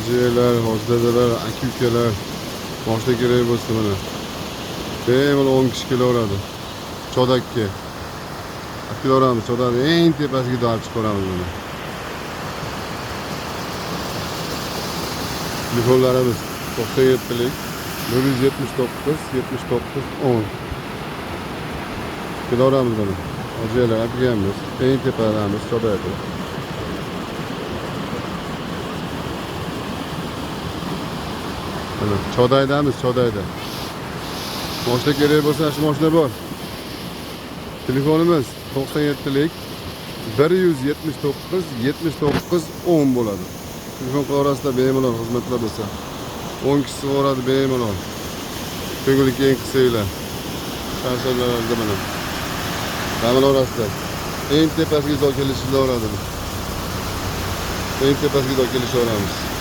hojilar, hojidalar, aka-ukalar boshda kerak bo'lsa mana bemalol 10 kishi kelaveradi. Chodakka kilaveramiz. Chodakni eng tepasiga olib chiqaveramiz buni. Telefonlarimiz 97lik 179 79 10. Kilaveramiz buni. Hojilar olganmiz. Eng tepalarimiz Chodakda. Chodaydamiz, Chodayda. Moshina kerak bo'lsa, shu moshina bor. Telefonimiz 97lik 179 79 10 bo'ladi. Telefon qilaverasizlar, bemalol xizmatlar bo'lsa. 10 kishi boradi bemalol. Ko'ngilga keng qilsanglar. Shaharlarda mana. Ta'minlaverasizlar. Eng tepasiga kelishingiz bo'ladi. Eng tepasiga kelishaveramiz.